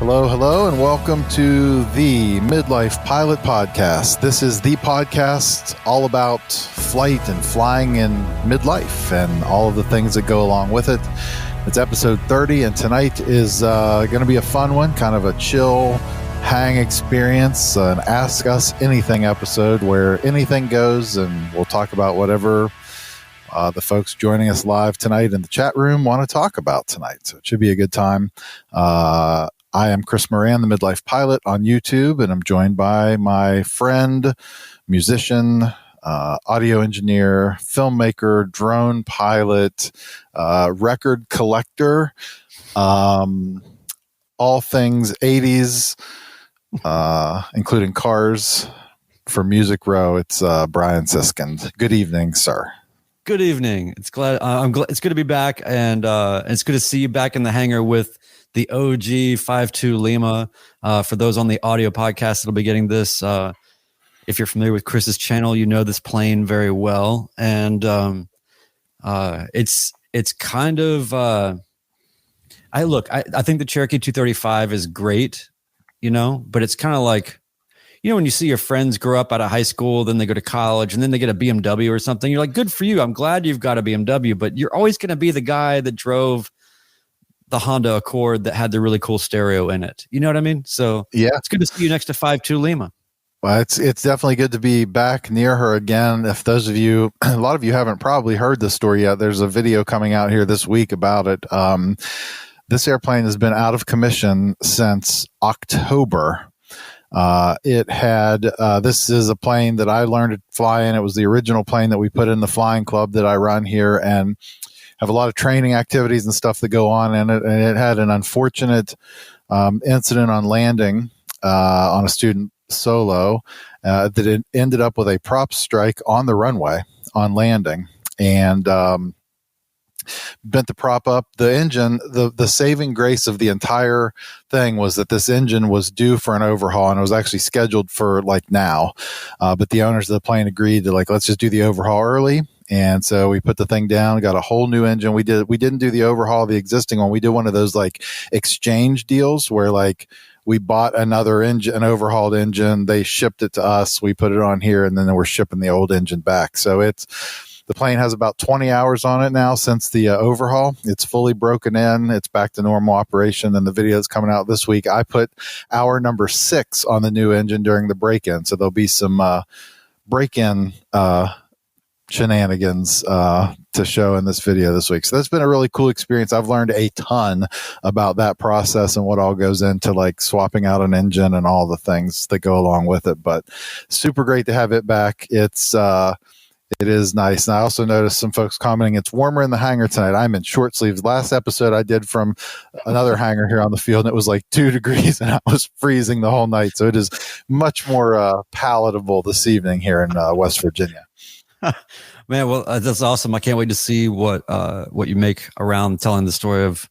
Hello, hello, and welcome to the Midlife Pilot Podcast. This is the podcast all about flight and flying in midlife and all of the things that go along with it. It's episode 30, and tonight is going to be a fun one, kind of a chill hang experience, an Ask Us Anything episode where anything goes, and we'll talk about whatever the folks joining us live tonight in the chat room want to talk about tonight. So it should be a good time. I am Chris Moran, the Midlife Pilot on YouTube, and I'm joined by my friend, musician, audio engineer, filmmaker, drone pilot, record collector, all things 80s, including cars for Music Row. It's Brian Siskind. Good evening, sir. Good evening. It's glad it's good to be back, and it's good to see you back in the hangar with the OG 52 Lima. For those on the audio podcast that'll be getting this, if you're familiar with Chris's channel, you know this plane very well, and it's kind of I think the Cherokee 235 is great, but it's kind of like, when you see your friends grow up out of high school, then they go to college, and then they get a BMW or something. You're like, good for you. I'm glad you've got a BMW, but you're always going to be the guy that drove the Honda Accord that had the really cool stereo in it. You know what I mean? So yeah, it's good to see you next to 52 Lima. Well, it's definitely good to be back near her again. If those of you, a lot of you haven't probably heard this story yet, there's a video coming out here this week about it. This airplane has been out of commission since October. This is a plane that I learned to fly in. It was the original plane that we put in the flying club that I run here, and have a lot of training activities and stuff that go on in it. And it had an unfortunate incident on landing on a student solo that it ended up with a prop strike on the runway on landing, and bent the prop up. The engine, the saving grace of the entire thing was that this engine was due for an overhaul, and it was actually scheduled for now. But the owners of the plane agreed to let's just do the overhaul early. And so we put the thing down, got a whole new engine. We didn't do the overhaul of the existing one. We did one of those exchange deals where we bought another engine, an overhauled engine. They shipped it to us. We put it on here, and then we're shipping the old engine back. So the plane has about 20 hours on it now since the overhaul. It's fully broken in. It's back to normal operation. And the video is coming out this week. I put hour number 6 on the new engine during the break-in. So there'll be some break-in shenanigans to show in this video this week. So that's been a really cool experience. I've learned a ton about that process and what all goes into swapping out an engine and all the things that go along with it. But super great to have it back. It is nice. And I also noticed some folks commenting it's warmer in the hangar tonight. I'm in short sleeves. Last episode I did from another hangar here on the field, and it was 2 degrees and I was freezing the whole night. So it is much more palatable this evening here in West Virginia. Man, well, that's awesome. I can't wait to see what you make around telling the story of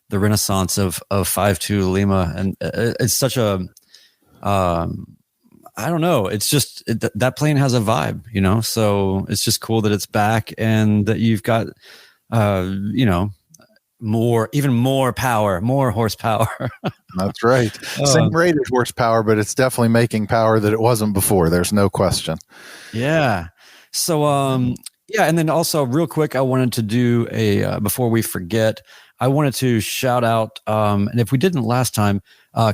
the renaissance of 52 Lima. And it's such a, I don't know. It's just that plane has a vibe, so it's just cool that it's back and that you've got, even more power, more horsepower. That's right. Same rated horsepower, but it's definitely making power that it wasn't before. There's no question. Yeah. So, and then also real quick, I wanted to do before we forget, I wanted to shout out, and if we didn't last time,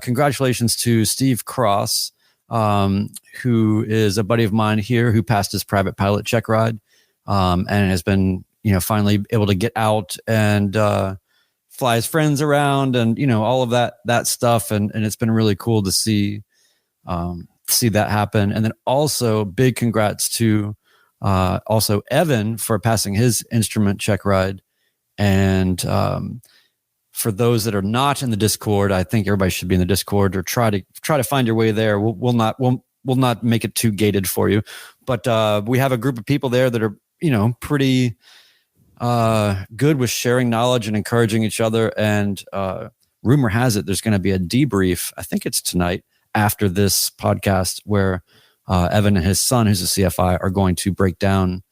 congratulations to Steve Cross, who is a buddy of mine here who passed his private pilot check ride, and has been, finally able to get out and, fly his friends around and, all of that stuff. And it's been really cool to see that happen. And then also big congrats to, also Evan for passing his instrument check ride. And for those that are not in the Discord, I think everybody should be in the Discord, or try to find your way there. We'll not make it too gated for you, but we have a group of people there that are pretty good with sharing knowledge and encouraging each other. And rumor has it there's going to be a debrief. I think it's tonight after this podcast where Evan and his son, who's a CFI, are going to break down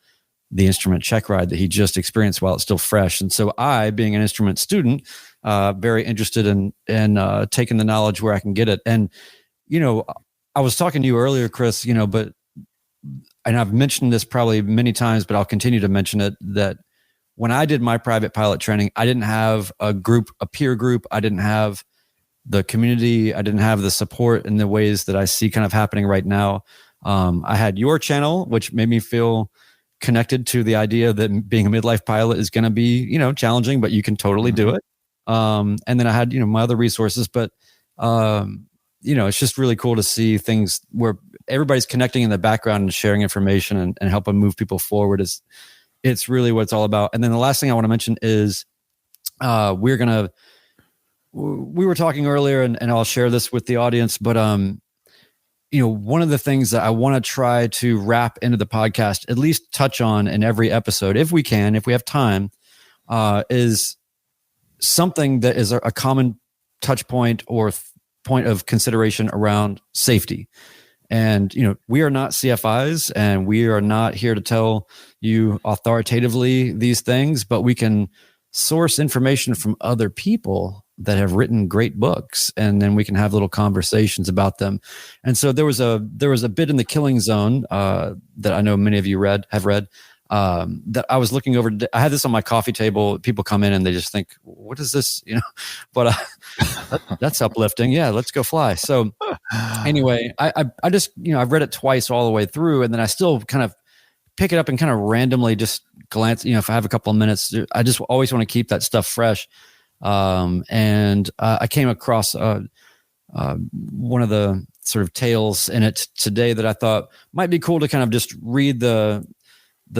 the instrument check ride that he just experienced while it's still fresh. And so I, being an instrument student, very interested in taking the knowledge where I can get it. And, I was talking to you earlier, Chris, and I've mentioned this probably many times, but I'll continue to mention it, that when I did my private pilot training, I didn't have a peer group. I didn't have the community. I didn't have the support in the ways that I see kind of happening right now. I had your channel, which made me feel connected to the idea that being a midlife pilot is going to be, challenging, but you can totally do it. And then I had, my other resources, but, it's just really cool to see things where everybody's connecting in the background and sharing information and helping move people forward. It's really what it's all about. And then the last thing I want to mention is, we were talking earlier, and I'll share this with the audience, but, one of the things that I want to try to wrap into the podcast, at least touch on in every episode, if we can, if we have time, is something that is a common touch point or point of consideration around safety. And, we are not CFIs, and we are not here to tell you authoritatively these things, but we can source information from other people that have written great books, and then we can have little conversations about them. And so there was a bit in The Killing Zone that I know many of you have read, that I was looking over. I had this on my coffee table. People come in and they just think, what is this? But that's uplifting. Yeah, let's go fly. So anyway, I just, I've read it twice all the way through, and then I still kind of pick it up and kind of randomly just glance, if I have a couple of minutes. I just always want to keep that stuff fresh. And I came across one of the sort of tales in it today that I thought might be cool to kind of just read the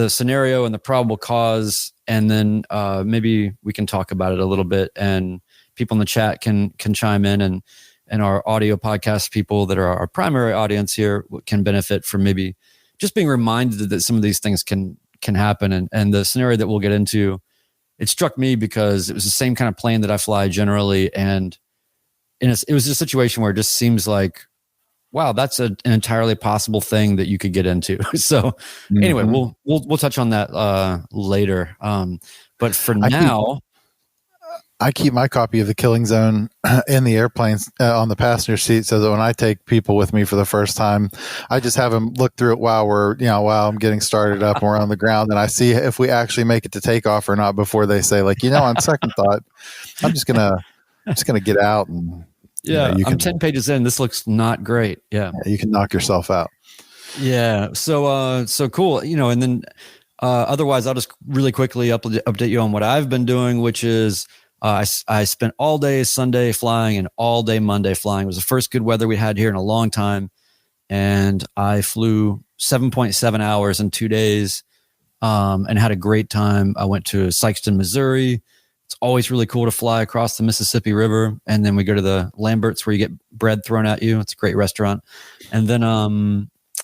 scenario and the probable cause, and then maybe we can talk about it a little bit, and people in the chat can chime in, and our audio podcast people that are our primary audience here can benefit from maybe just being reminded that some of these things can happen. And the scenario that we'll get into, it struck me because it was the same kind of plane that I fly generally. And it was a situation where it just seems like, wow, that's an entirely possible thing that you could get into. So anyway, we'll touch on that later. But for now, I keep my copy of The Killing Zone in the airplanes on the passenger seat, so that when I take people with me for the first time, I just have them look through it while while I'm getting started up and we're on the ground, and I see if we actually make it to takeoff or not before they say, like, on second thought, I'm just gonna get out and I'm 10 pages in. This looks not great. Yeah, you can knock yourself out. Yeah. So cool. And then otherwise, I'll just really quickly update you on what I've been doing, which is. I spent all day Sunday flying and all day Monday flying. It was the first good weather we had here in a long time. And I flew 7.7 hours in 2 days and had a great time. I went to Sikeston, Missouri. It's always really cool to fly across the Mississippi River. And then we go to the Lambert's where you get bread thrown at you. It's a great restaurant. And then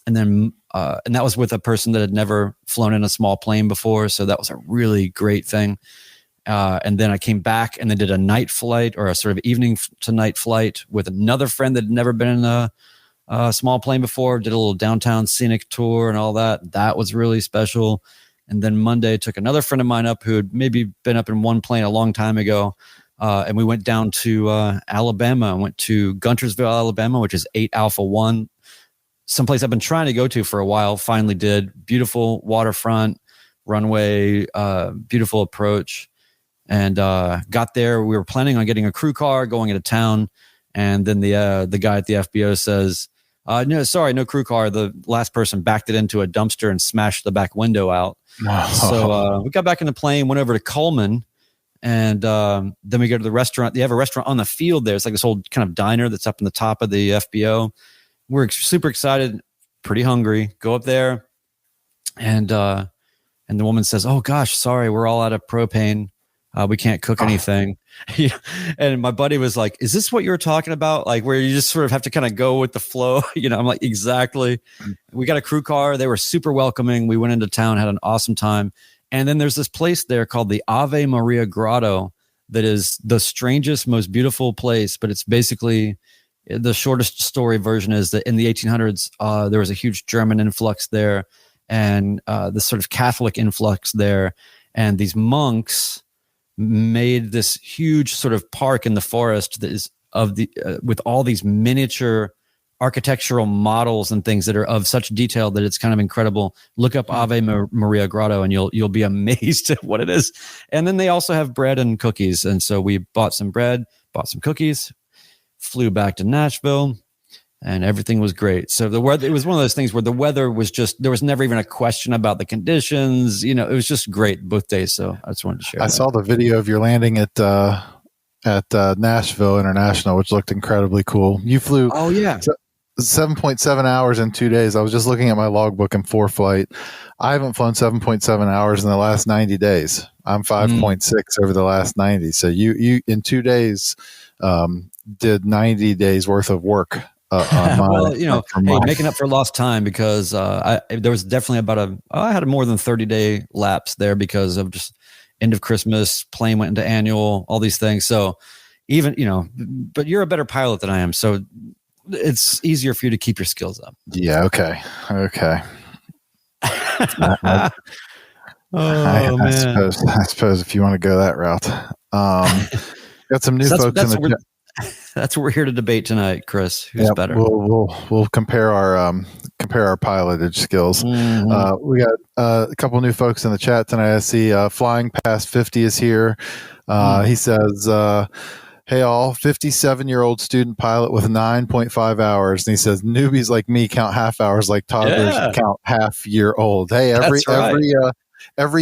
that was with a person that had never flown in a small plane before. So that was a really great thing. And then I came back and then did a night flight, or a sort of evening to night flight, with another friend that had never been in a small plane before. Did a little downtown scenic tour and all that. That was really special. And then Monday took another friend of mine up who had maybe been up in one plane a long time ago. And we went down to Alabama. I went to Guntersville, Alabama, which is 8 Alpha 1. Someplace I've been trying to go to for a while. Finally did. Beautiful waterfront, runway, beautiful approach. And got there. We were planning on getting a crew car, going into town, and then the guy at the FBO says, "No, sorry, no crew car." The last person backed it into a dumpster and smashed the back window out. So we got back in the plane, went over to Coleman, and then we go to the restaurant. They have a restaurant on the field there. It's like this old kind of diner that's up in the top of the FBO. We're super excited, pretty hungry. Go up there, and the woman says, "Oh gosh, sorry, we're all out of propane. We can't cook anything." And my buddy was like, "Is this what you were talking about? Like where you just sort of have to kind of go with the flow?" I'm like, exactly. We got a crew car. They were super welcoming. We went into town, had an awesome time. And then there's this place there called the Ave Maria Grotto that is the strangest, most beautiful place. But it's basically, the shortest story version is that in the 1800s, there was a huge German influx there, and this sort of Catholic influx there. And these monks made this huge sort of park in the forest that is with all these miniature architectural models and things that are of such detail that it's kind of incredible. Look up Ave Maria Grotto and you'll be amazed at what it is. And then they also have bread and cookies. And so we bought some bread, bought some cookies, flew back to Nashville, and everything was great. So the weather, it was one of those things where the weather was just, there was never even a question about the conditions. You know, it was just great both days. So I just wanted to share. I saw the video of your landing at Nashville International, which looked incredibly cool. You flew 7.7 hours in 2 days. I was just looking at my logbook in ForeFlight. I haven't flown 7.7 hours in the last 90 days. I'm 5.6 over the last 90. So you in 2 days did 90 days worth of work. Well, you know, making up for lost time, because there was definitely I had a more than 30-day lapse there because of just end of Christmas, plane went into annual, all these things. So even, you know, but you're a better pilot than I am. So it's easier for you to keep your skills up. Yeah. Okay. I suppose if you want to go that route, got some new folks in the chat. That's what we're here to debate tonight, Chris. Who's better? We'll compare our pilotage skills. Mm-hmm. We got a couple new folks in the chat tonight. I see Flying Past 50 is here. He says, "Hey all, 57-year-old student pilot with 9.5 hours." And he says, "Newbies like me count half hours like toddlers count half-year-old." Hey, every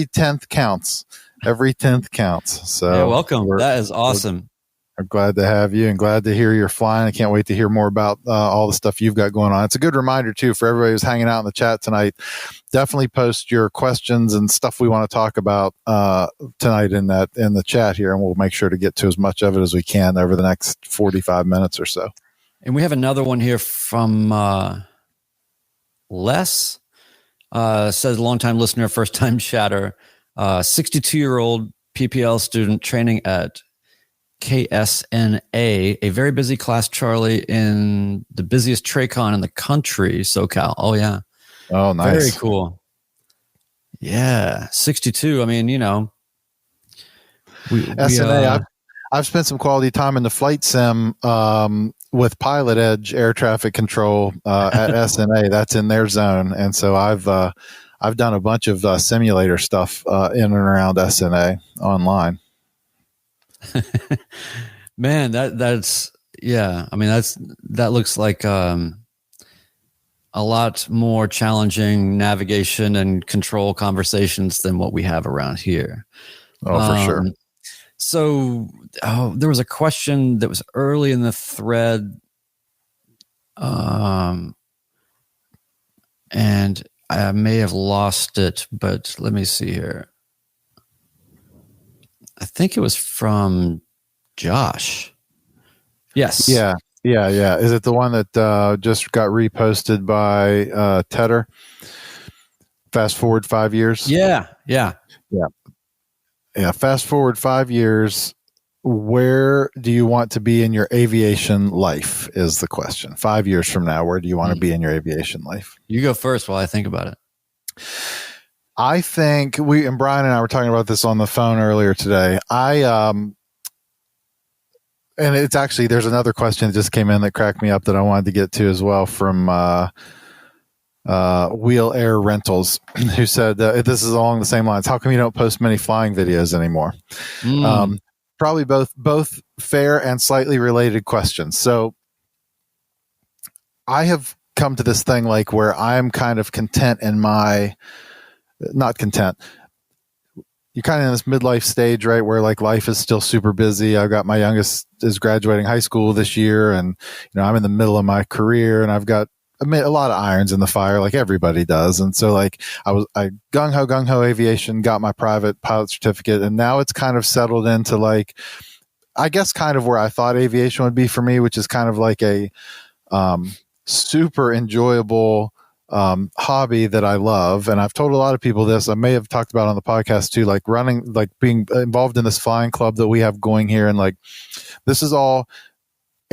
10th counts. Every 10th counts. So yeah, welcome. That is awesome. I'm glad to have you and glad to hear you're flying. I can't wait to hear more about all the stuff you've got going on. It's a good reminder, too, for everybody who's hanging out in the chat tonight. Definitely post your questions and stuff we want to talk about tonight in the chat here, and we'll make sure to get to as much of it as we can over the next 45 minutes or so. And we have another one here from Les. Says, longtime listener, first-time chatter. 62-year-old PPL student training at KSNA, a very busy class, Charlie, in the busiest TRACON in the country, SoCal. Oh, yeah. Oh, nice. Very cool. Yeah. 62. I mean, you know. SNA, I've spent some quality time in the flight sim with Pilot Edge air traffic control at SNA. That's in their zone. And so I've done a bunch of simulator stuff in and around SNA online. Man, that's yeah. I mean, that looks like a lot more challenging navigation and control conversations than what we have around here. Oh, for sure. So, there was a question that was early in the thread, and I may have lost it, but let me see here. I think it was from Josh. Yes. Yeah. Is it the one that just got reposted by Tedder? Fast forward 5 years. Yeah. Fast forward 5 years. Where do you want to be in your aviation life is the question. 5 years from now, where do you want to be in your aviation life? You go first while I think about it. I think Brian and I were talking about this on the phone earlier today. And it's actually, there's another question that just came in that cracked me up that I wanted to get to as well from Wheel Air Rentals, who said, this is along the same lines. How come you don't post many flying videos anymore? Probably both fair and slightly related questions. So I have come to this thing like where I'm kind of content in not content. You're kind of in this midlife stage, right? Where like life is still super busy. I've got my youngest is graduating high school this year, and I'm in the middle of my career, and I've got a lot of irons in the fire, like everybody does. And so like I gung ho aviation, got my private pilot certificate, and now it's kind of settled into like, I guess kind of where I thought aviation would be for me, which is kind of like a super enjoyable hobby that I love. And I've told a lot of people this, I may have talked about on the podcast too, like being involved in this flying club that we have going here. And like, this is all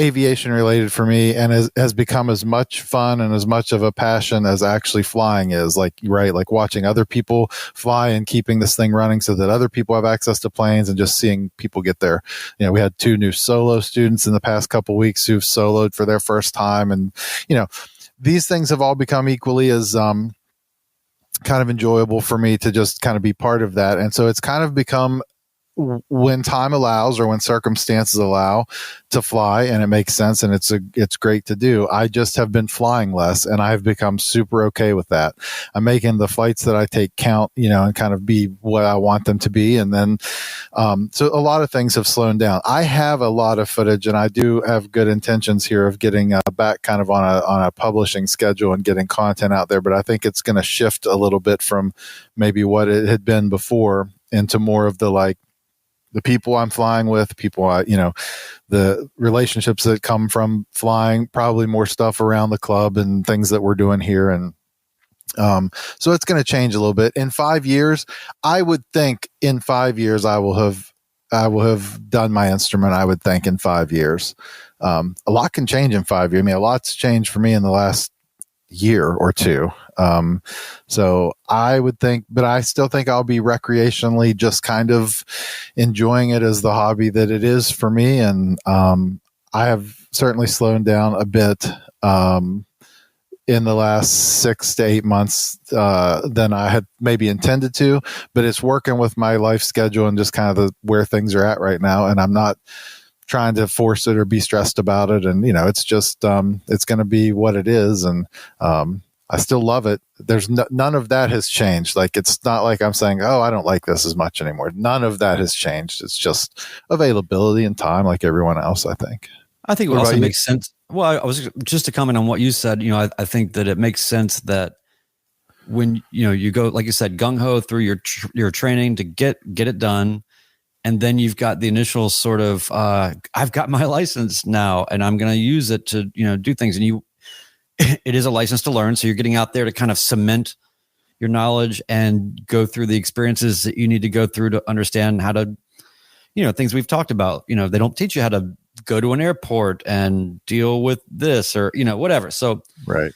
aviation related for me, and has become as much fun and as much of a passion as actually flying is. Like, right, like watching other people fly and keeping this thing running so that other people have access to planes, and just seeing people get there. You know, we had 2 new solo students in the past couple weeks who've soloed for their first time, and you know, these things have all become equally as kind of enjoyable for me to just kind of be part of that. And so it's kind of become, when time allows or when circumstances allow, to fly, and it makes sense, and it's great to do. I just have been flying less, and I've become super okay with that. I'm making the flights that I take count, you know, and kind of be what I want them to be. And then, so a lot of things have slowed down. I have a lot of footage, and I do have good intentions here of getting back kind of on a publishing schedule and getting content out there. But I think it's going to shift a little bit from maybe what it had been before into more of the, like, the people I'm flying with, the relationships that come from flying, probably more stuff around the club and things that we're doing here. And so it's going to change a little bit. In 5 years, I would think in 5 years, I will have done my instrument. I would think in 5 years. A lot can change in 5 years. I mean, a lot's changed for me in the last year or two. So I would think, but I still think I'll be recreationally just kind of enjoying it as the hobby that it is for me. And I have certainly slowed down a bit in the last 6 to 8 months than I had maybe intended to, but it's working with my life schedule and just kind of where things are at right now. And I'm not trying to force it or be stressed about it. And, you know, it's just, it's going to be what it is. And, I still love it. There's none of that has changed. Like, it's not like I'm saying, oh, I don't like this as much anymore. None of that has changed. It's just availability and time, like everyone else, I think. I think it also makes sense. Well, I was just to comment on what you said. You know, I think that it makes sense that when, you know, you go, like you said, gung ho through your training to get it done. And then you've got the initial sort of, I've got my license now and I'm going to use it to, you know, do things. And it is a license to learn. So you're getting out there to kind of cement your knowledge and go through the experiences that you need to go through to understand how to, you know, things we've talked about. You know, they don't teach you how to go to an airport and deal with this or, you know, whatever. So right,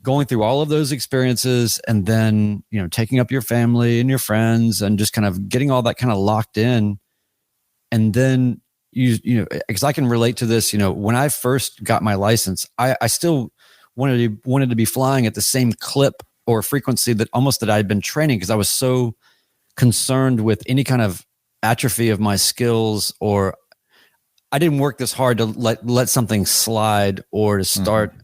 going through all of those experiences and then, you know, taking up your family and your friends and just kind of getting all that kind of locked in. And then you know, because I can relate to this, you know, when I first got my license, I still wanted to be flying at the same clip or frequency that I'd been training, because I was so concerned with any kind of atrophy of my skills, or I didn't work this hard to let something slide or to start.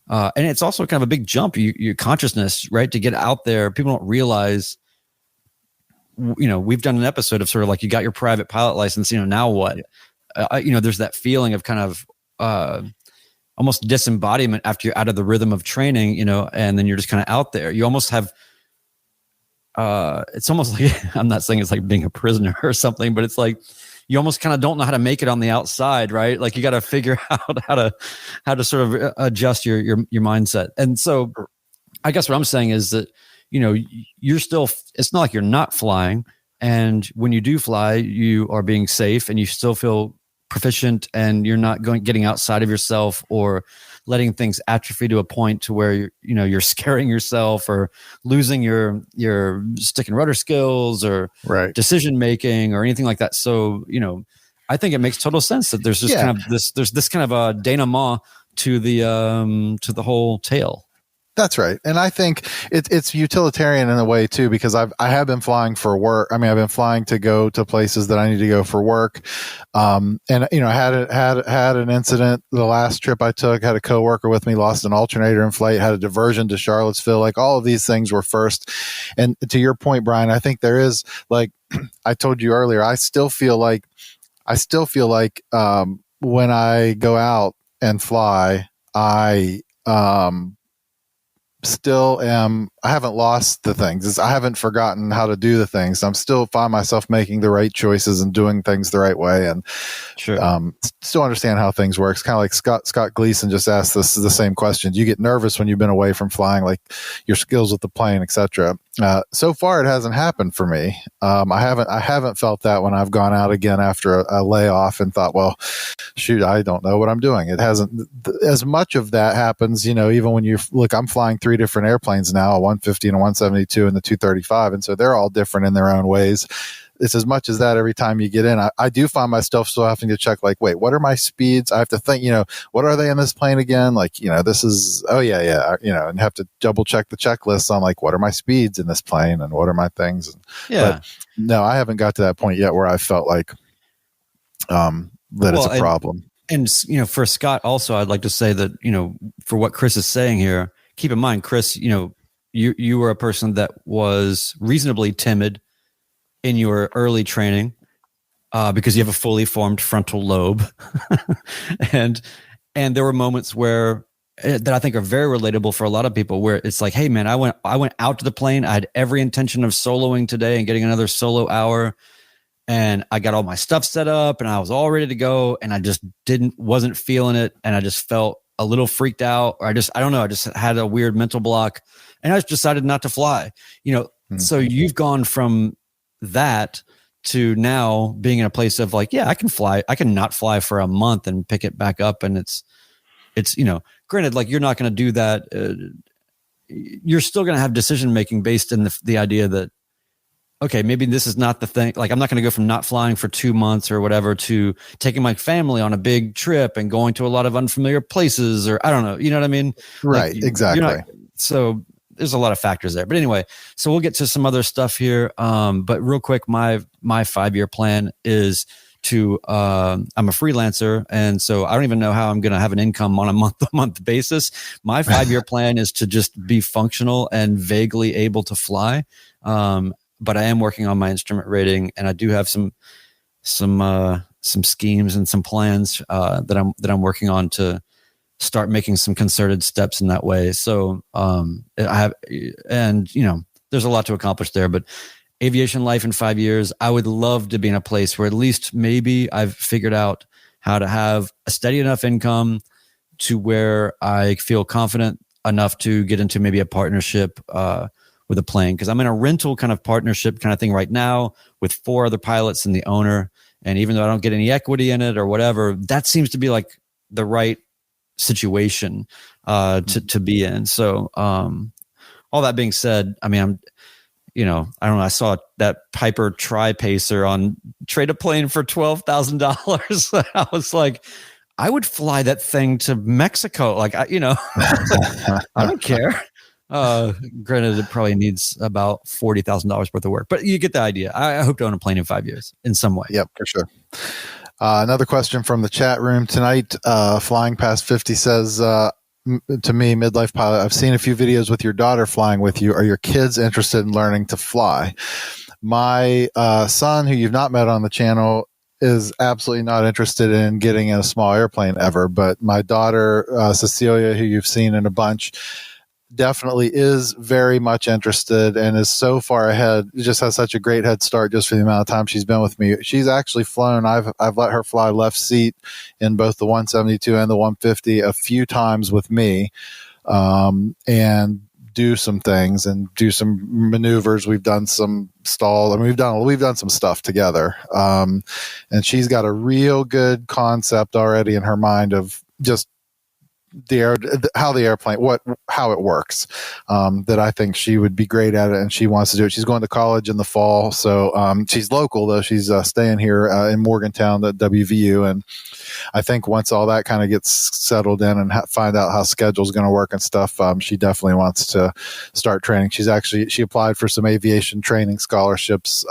And it's also kind of a big jump, your consciousness, right? To get out there. People don't realize, you know, we've done an episode of sort of like, you got your private pilot license, you know, now what? You know, there's that feeling of kind of, almost disembodiment after you're out of the rhythm of training, you know, and then you're just kind of out there. You almost have, it's almost like, I'm not saying it's like being a prisoner or something, but it's like, you almost kind of don't know how to make it on the outside, right? Like, you got to figure out how to sort of adjust your mindset. And so I guess what I'm saying is that, you know, you're still, it's not like you're not flying. And when you do fly, you are being safe and you still feel proficient, and you're not getting outside of yourself or letting things atrophy to a point to where you're scaring yourself or losing your stick and rudder skills or decision making or anything like that. So, you know, I think it makes total sense that there's just kind of this kind of a denouement to the whole tale. That's right. And I think it's utilitarian in a way too, because I have been flying for work. I mean, I've been flying to go to places that I need to go for work. And, you know, I had an incident the last trip I took, had a coworker with me, lost an alternator in flight, had a diversion to Charlottesville. Like, all of these things were first. And to your point, Brian, I think there is, like I told you earlier, I still feel like when I go out and fly, I still am haven't lost the things. I haven't forgotten how to do the things. I'm still find myself making the right choices and doing things the right way, and still understand how things work. It's kind of like Scott Gleason just asked the same question. Do you get nervous when you've been away from flying, like your skills with the plane, etc.? So far, it hasn't happened for me. I haven't felt that when I've gone out again after a layoff and thought, well, shoot, I don't know what I'm doing. It hasn't. As much of that happens, even when you look, I'm flying 3 different airplanes now, a 150 and a 172 and the 235, and so they're all different in their own ways. It's as much as that every time you get in. I do find myself still having to check, like, wait, what are my speeds? I have to think, what are they in this plane again? Like, this is, oh yeah, and have to double check the checklists on, like, what are my speeds in this plane and what are my things? But no, I haven't got to that point yet where I felt like it's a problem. And, for Scott also, I'd like to say that, for what Chris is saying here, keep in mind, Chris, you were a person that was reasonably timid in your early training because you have a fully formed frontal lobe. and there were moments where that I think are very relatable for a lot of people, where it's like, hey man, I went out to the plane. I had every intention of soloing today and getting another solo hour. And I got all my stuff set up and I was all ready to go. And I just wasn't feeling it. And I just felt a little freaked out, or I don't know. I just had a weird mental block and I just decided not to fly, So you've gone from that to now being in a place of like, yeah, I can fly. I can not fly for a month and pick it back up. And it's, granted, like you're not going to do that. You're still going to have decision-making based in the idea that, okay, maybe this is not the thing. Like, I'm not going to go from not flying for 2 months or whatever to taking my family on a big trip and going to a lot of unfamiliar places, or I don't know. You know what I mean? Right. Like, exactly. So there's a lot of factors there, but anyway, so we'll get to some other stuff here. But real quick, my 5-year plan is to, I'm a freelancer. And so I don't even know how I'm going to have an income on a month basis. My 5-year plan is to just be functional and vaguely able to fly. But I am working on my instrument rating, and I do have some schemes and some plans that I'm working on to start making some concerted steps in that way. So there's a lot to accomplish there, but aviation life in 5 years, I would love to be in a place where at least maybe I've figured out how to have a steady enough income to where I feel confident enough to get into maybe a partnership with a plane. Cause I'm in a rental kind of partnership kind of thing right now with 4 other pilots and the owner. And even though I don't get any equity in it or whatever, that seems to be like the right situation to be in. So all that being said, I mean, I don't know. I saw that Piper Tri-Pacer on Trade a Plane for $12,000. I was like, I would fly that thing to Mexico. Like, I don't care. Granted, it probably needs about $40,000 worth of work, but you get the idea. I hope to own a plane in 5 years in some way. Yep, for sure. Another question from the chat room tonight. Flying Past 50 says, to me, midlife pilot, I've seen a few videos with your daughter flying with you. Are your kids interested in learning to fly? My son, who you've not met on the channel, is absolutely not interested in getting in a small airplane ever. But my daughter, Cecilia, who you've seen in a bunch, definitely is very much interested and is so far ahead. Just has such a great head start just for the amount of time she's been with me. She's actually flown. I've let her fly left seat in both the 172 and the 150 a few times with me, and do some things and do some maneuvers. We've done some stall. I mean, we've done some stuff together. And she's got a real good concept already in her mind of just how the airplane, how it works, that I think she would be great at it, and she wants to do it. She's going to college in the fall, so she's local though. She's staying here in Morgantown at WVU, and I think once all that kind of gets settled in and find out how schedule's going to work and stuff, she definitely wants to start training. She applied for some aviation training scholarships,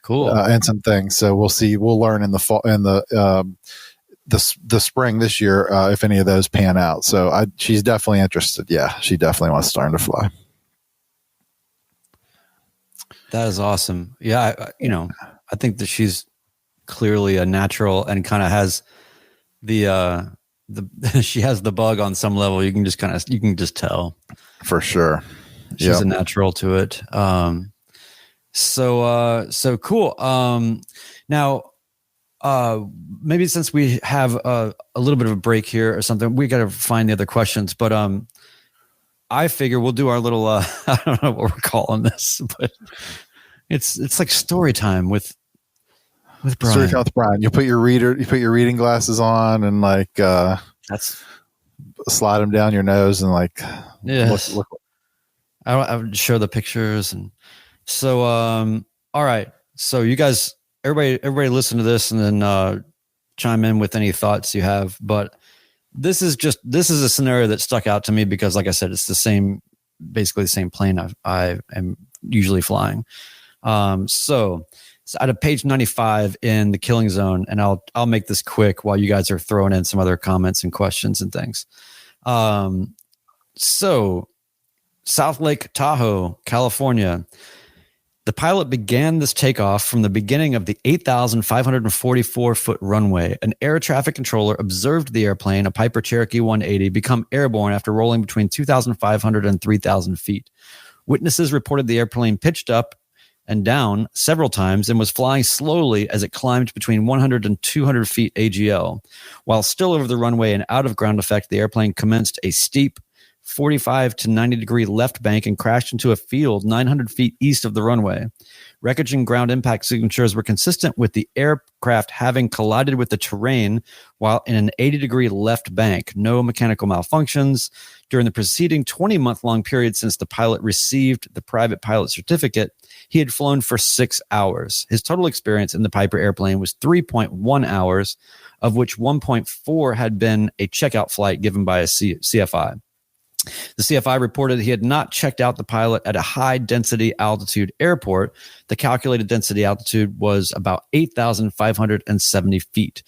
cool, and some things. So we'll see. We'll learn in the fall, in the spring this year, if any of those pan out. So she's definitely interested. Yeah, she definitely wants to learn to fly. That is awesome. Yeah, I think that she's clearly a natural and kind of has she has the bug on some level. You can just tell. For sure. She's a natural to it. So cool. Now, maybe since we have a little bit of a break here or something, we got to find the other questions, but, I figure we'll do our little, I don't know what we're calling this, but it's like story time with Brian. Story time with Brian. You put your reading glasses on and like, that's slide them down your nose and like, yes. Look. I would show the pictures. And so, all right. So you guys, everybody listen to this and then, chime in with any thoughts you have, but this is a scenario that stuck out to me because, like I said, it's basically the same plane I am usually flying. So it's out of page 95 in the Killing Zone, and I'll make this quick while you guys are throwing in some other comments and questions and things. So South Lake Tahoe, California. The pilot began this takeoff from the beginning of the 8,544-foot runway. An air traffic controller observed the airplane, a Piper Cherokee 180, become airborne after rolling between 2,500 and 3,000 feet. Witnesses reported the airplane pitched up and down several times and was flying slowly as it climbed between 100 and 200 feet AGL. While still over the runway and out of ground effect, the airplane commenced a steep 45 to 90 degree left bank and crashed into a field 900 feet east of the runway. Wreckage and ground impact signatures were consistent with the aircraft having collided with the terrain while in an 80 degree left bank. No mechanical malfunctions. During the preceding 20-month-long period since the pilot received the private pilot certificate, he had flown for 6 hours. His total experience in the Piper airplane was 3.1 hours, of which 1.4 had been a checkout flight given by a CFI. The CFI reported he had not checked out the pilot at a high density altitude airport. The calculated density altitude was about 8,570 feet.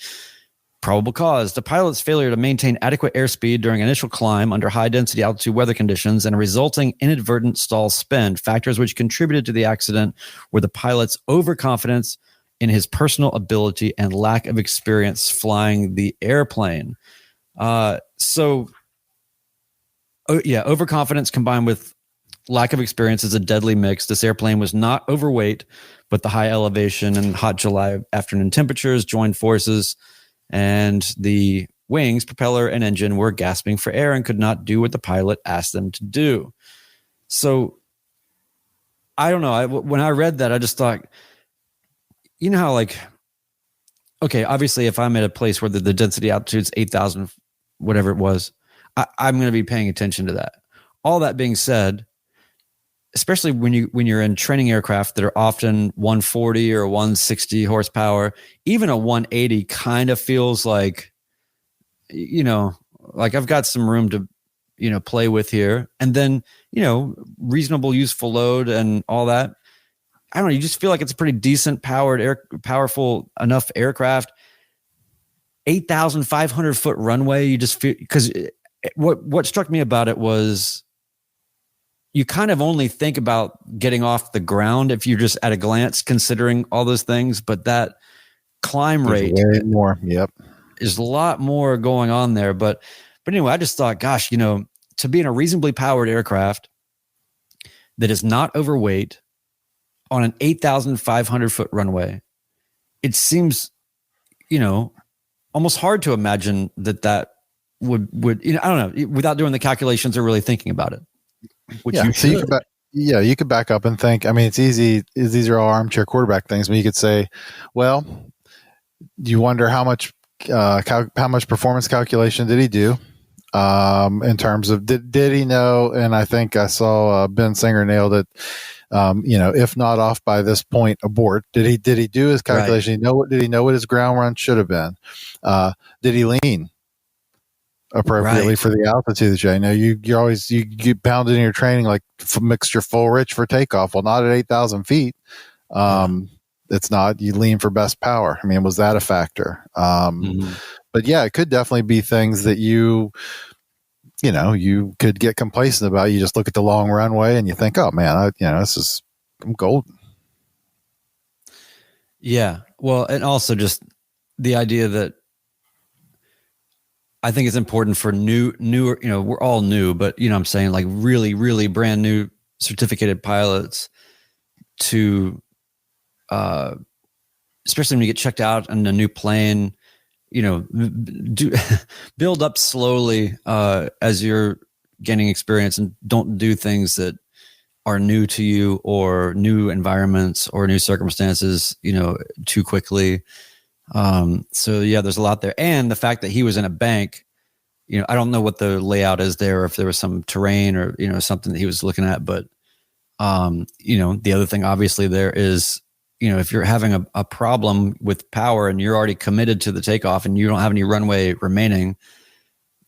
Probable cause: the pilot's failure to maintain adequate airspeed during initial climb under high density altitude weather conditions and a resulting inadvertent stall spin. Factors which contributed to the accident were the pilot's overconfidence in his personal ability and lack of experience flying the airplane. Overconfidence combined with lack of experience is a deadly mix. This airplane was not overweight, but the high elevation and hot July afternoon temperatures joined forces, and the wings, propeller, and engine were gasping for air and could not do what the pilot asked them to do. So, I don't know. When I read that, I just thought, you know how, like, okay, obviously, if I'm at a place where the density altitude is 8,000, whatever it was, I'm going to be paying attention to that. All that being said, especially when you're in training aircraft that are often 140 or 160 horsepower, even a 180 kind of feels like, like I've got some room to, play with here. And then, reasonable useful load and all that. I don't know. You just feel like it's a pretty decent powerful enough aircraft. 8,500 foot runway. You just feel, because what struck me about it was you kind of only think about getting off the ground if you're just at a glance considering all those things, but that climb rate is a lot more going on there. But anyway, I just thought, gosh, to be in a reasonably powered aircraft that is not overweight on an 8,500 foot runway, it seems, almost hard to imagine that would I don't know, without doing the calculations or really thinking about it. You could back up and think. I mean, it's easy. These are all armchair quarterback things. But you could say, well, do you wonder how much performance calculation did he do? In terms of did he know? And I think I saw Ben Singer nailed it. If not off by this point, abort. Did he do his calculation? Right. Did he know what his ground run should have been? Did he lean appropriately for the altitude that you always get pounded in your training like mixture full rich for takeoff? Well, not at 8,000 feet. It's not. You lean for best power. I mean, was that a factor? But yeah, it could definitely be things that you could get complacent about. You just look at the long runway and you think, oh man, I'm golden. Yeah. Well, and also just the idea that I think it's important for newer, we're all new, but I'm saying like really, really brand new certificated pilots to, especially when you get checked out in a new plane, do build up slowly as you're gaining experience, and don't do things that are new to you or new environments or new circumstances, too quickly. So yeah, there's a lot there. And the fact that he was in a bank, I don't know what the layout is there, or if there was some terrain or, something that he was looking at, but, the other thing obviously there is, if you're having a problem with power and you're already committed to the takeoff and you don't have any runway remaining,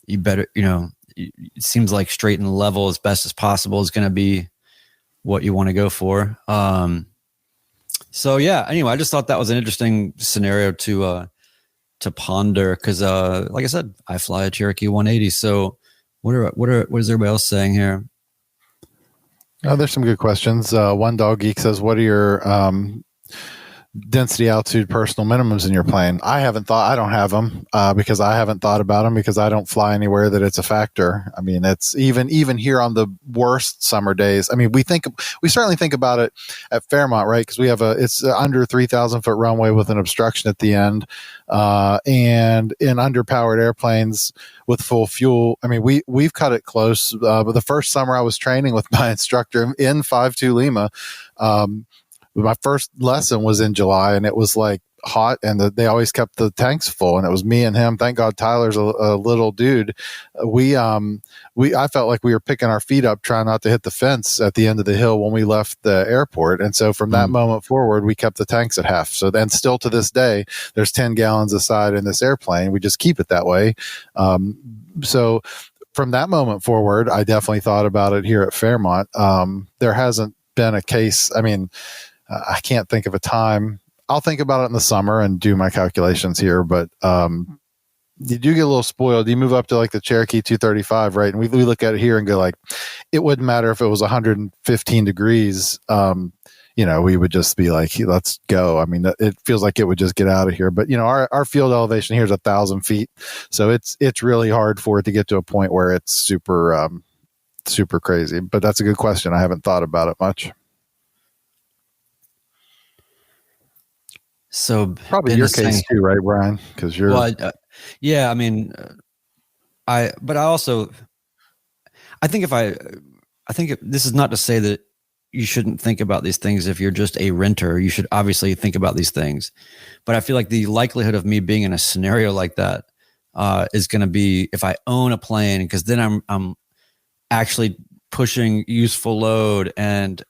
you better, it seems like straight and level as best as possible is going to be what you want to go for. So yeah, anyway, I just thought that was an interesting scenario to ponder. Cause, like I said, I fly a Cherokee 180. So what is everybody else saying here? Oh, there's some good questions. One Dog Geek says, what are your, density altitude personal minimums in your plane? I don't have them because I haven't thought about them, because I don't fly anywhere that it's a factor. I mean, it's even here on the worst summer days. I mean, we certainly think about it at Fairmont, right? Because we have it's under 3,000 foot runway with an obstruction at the end, and in underpowered airplanes with full fuel. I mean, we've cut it close. But the first summer I was training with my instructor in 52 Lima, my first lesson was in July, and it was like hot, and they always kept the tanks full, and it was me and him. Thank God Tyler's a little dude. I felt like we were picking our feet up trying not to hit the fence at the end of the hill when we left the airport. And so from that moment forward, we kept the tanks at half. So then still to this day, there's 10 gallons aside in this airplane. We just keep it that way. So from that moment forward, I definitely thought about it here at Fairmont. There hasn't been a case. I mean, I can't think of a time. I'll think about it in the summer and do my calculations here, but you do get a little spoiled. You move up to like the Cherokee 235, right? And we look at it here and go like, it wouldn't matter if it was 115 degrees. We would just be like, let's go. I mean, it feels like it would just get out of here. But our field elevation here is 1,000 feet, so it's really hard for it to get to a point where it's super super crazy. But that's a good question. I haven't thought about it much. So probably your case too, right, Brian? Because you're, yeah. I mean, I think this is not to say that you shouldn't think about these things. If you're just a renter, you should obviously think about these things. But I feel like the likelihood of me being in a scenario like that is going to be if I own a plane, because then I'm actually pushing useful load and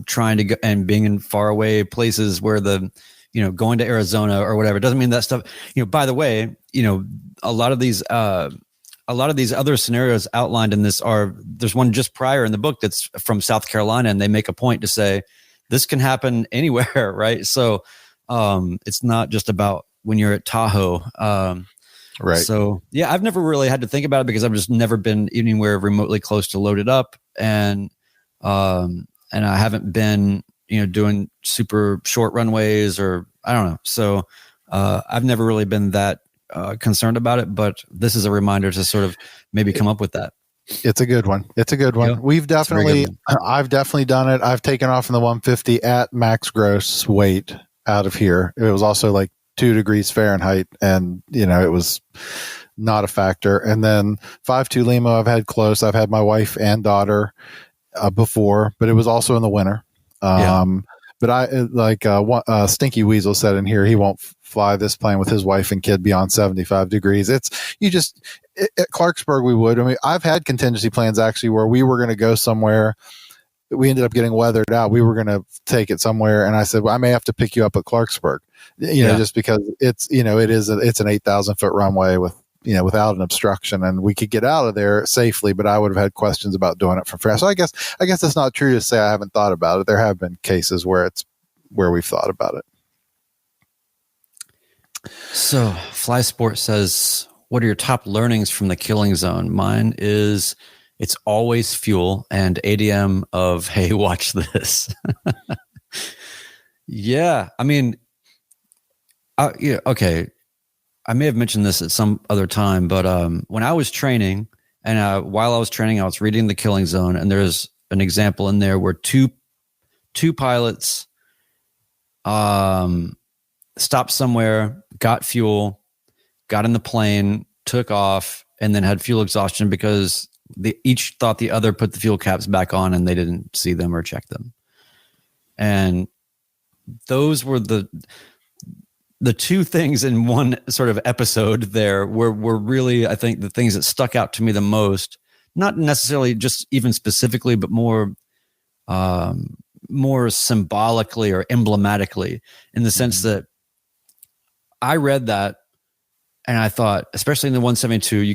trying to go and being in far away places where going to Arizona or whatever. It doesn't mean that stuff, by the way, a lot of these other scenarios outlined in this there's one just prior in the book that's from South Carolina, and they make a point to say this can happen anywhere. Right. So, it's not just about when you're at Tahoe. Right. So yeah, I've never really had to think about it because I've just never been anywhere remotely close to loaded up. And I haven't been, doing super short runways, or I don't know. So I've never really been that concerned about it, but this is a reminder to sort of maybe come up with that. It's a good one. Yeah. I've definitely done it. I've taken off in the 150 at max gross weight out of here. It was also like 2 degrees Fahrenheit, and it was not a factor. And then 52 Lima, I've had close. I've had my wife and daughter before, but it was also in the winter. But I Stinky Weasel said in here, he won't fly this plane with his wife and kid beyond 75 degrees. At Clarksburg we would. I mean, I've had contingency plans actually where we were going to go somewhere. We ended up getting weathered out. We were going to take it somewhere, and I said, well, I may have to pick you up at Clarksburg, just because it's an 8,000 foot runway with, without an obstruction, and we could get out of there safely, but I would have had questions about doing it from fair. So I guess it's not true to say I haven't thought about it. There have been cases where we've thought about it. So Fly Sport says, what are your top learnings from the killing zone? Mine is it's always fuel and ADM of, hey, watch this. Yeah. I mean, okay. I may have mentioned this at some other time, but when I was training, and while I was training, I was reading The Killing Zone, and there's an example in there where two pilots stopped somewhere, got fuel, got in the plane, took off, and then had fuel exhaustion because they each thought the other put the fuel caps back on and they didn't see them or check them. And those were the two things in one sort of episode there were really, I think, the things that stuck out to me the most, not necessarily just even specifically, but more symbolically or emblematically, in the sense that I read that and I thought, especially in the 172, you